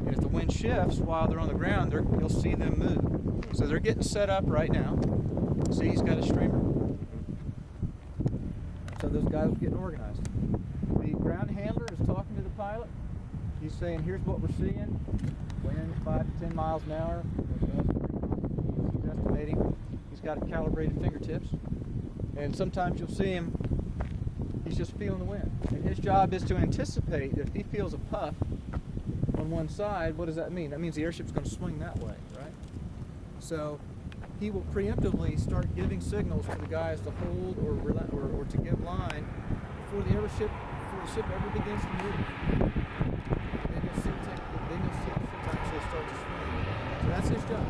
And if the wind shifts while they're on the ground, you'll see them move. So they're getting set up right now. See, he's got a streamer. So those guys are getting organized. The ground handler is talking to the pilot. He's saying, here's what we're seeing. Wind 5 to 10 miles an hour. He's estimating. He's got it calibrated fingertips. And sometimes you'll see him, he's just feeling the wind. And his job is to anticipate that if he feels a puff on one side, what does that mean? That means the airship's going to swing that way, right? So he will preemptively start giving signals to the guys to hold or to give line before the ship ever begins to move. Then you'll see the ship actually start to swing. So that's his job.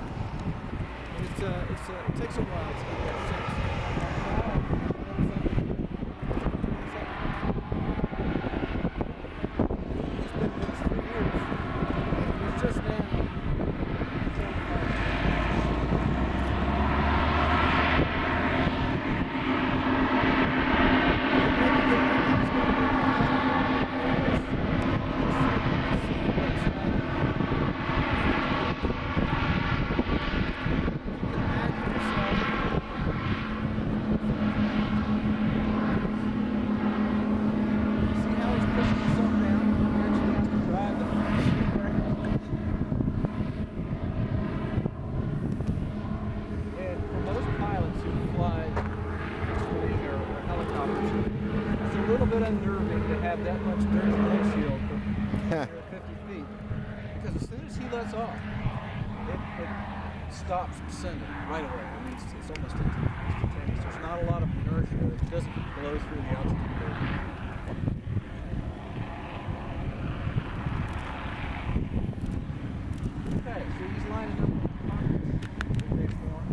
And it takes a while to get that sense. He's been with us for years. He's just now. Unnerving to have that much dirt in the windshield from 50 feet, because as soon as he lets off, it stops descending right away. I mean, it's almost instantaneous. There's not a lot of inertia. It doesn't blow through the altitude curve. Okay, so he's lining up with the pockets that they form.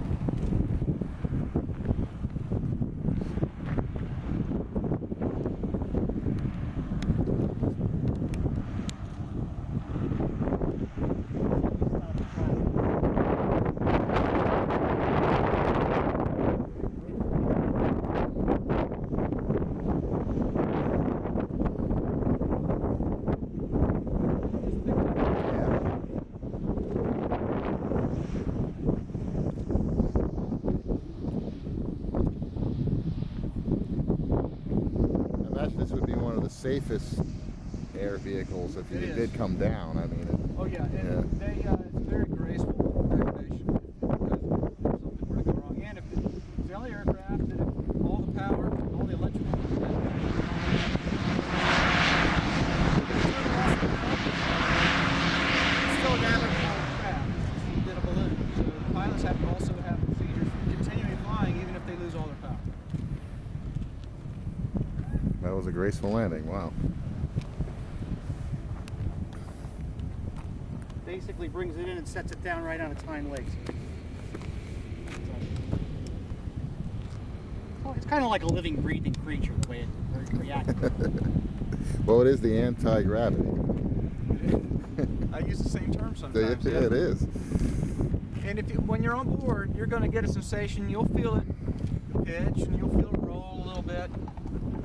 This would be one of the safest air vehicles if you did come down. I mean, oh yeah, and they it's very graceful degradation because something were to go wrong. And if it's the only aircraft that if all the power, all the electrical, it's still a navigable craft. You did a balloon, so the pilots have to also have procedures for continuing flying even if they lose all their power. That was a graceful landing, wow. Basically brings it in and sets it down right on its hind legs. So it's kind of like a living, breathing creature, the way it reacts. Well, it is the anti-gravity. I use the same term sometimes. Yeah, it is. And when you're on board, you're going to get a sensation. You'll feel it pitch, and you'll feel it roll a little bit.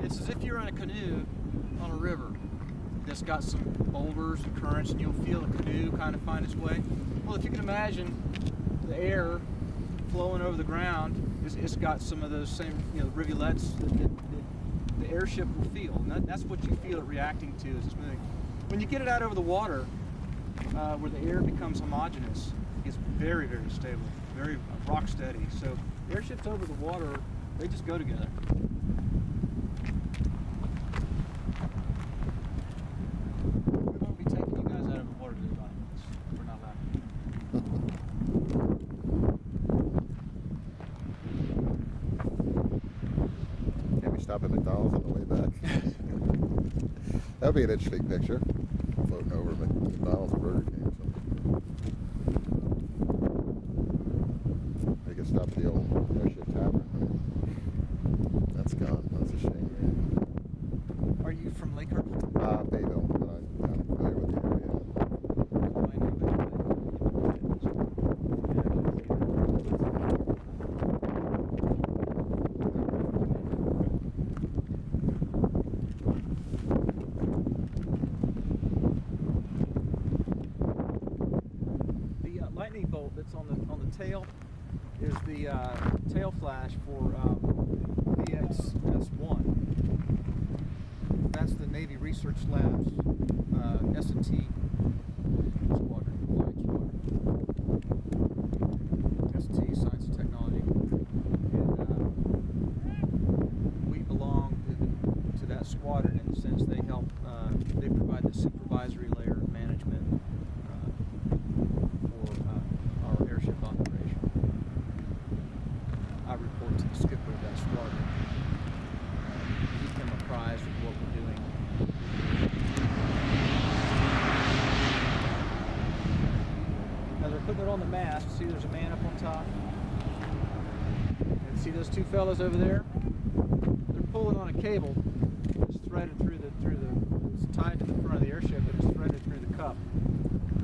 It's as if you're in a canoe on a river that's got some boulders and currents, and you'll feel the canoe kind of find its way. Well, if you can imagine the air flowing over the ground, it's got some of those same rivulets that the airship will feel. And that's what you feel it reacting to as it's moving. When you get it out over the water, where the air becomes homogeneous, it's very, very stable, very rock steady. So airships over the water, they just go together. We won't be taking you guys out of the water today, Bonnie. We're not allowed. Can we stop at McDonald's on the way back? That would be an interesting picture. Floating over McDonald's or Burger King or something. We could stop at the old Airship Tavern. That's gone. That's a shame. Are you from Lakehurst? Bayville, but I'm familiar with the area. mini bolt that's on the tail is the tail flash for VXS1. That's the Navy Research Labs S&T squadron, flight squadron. S&T, Science and Technology. And we belong to that squadron in the sense they help, they provide the supervisory layer of management for our airship operation. I report to the skipper of that squadron. Keep him apprised of what we're doing. Now they're putting it on the mast. See, there's a man up on top. And see those two fellows over there? They're pulling on a cable that's threaded it's tied to the front of the airship, but it's threaded through the cup.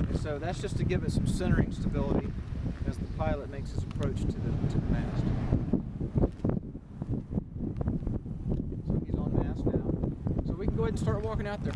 And so that's just to give it some centering stability as the pilot makes his approach to the mast. So he's on mast now. So we can go ahead and start walking out there.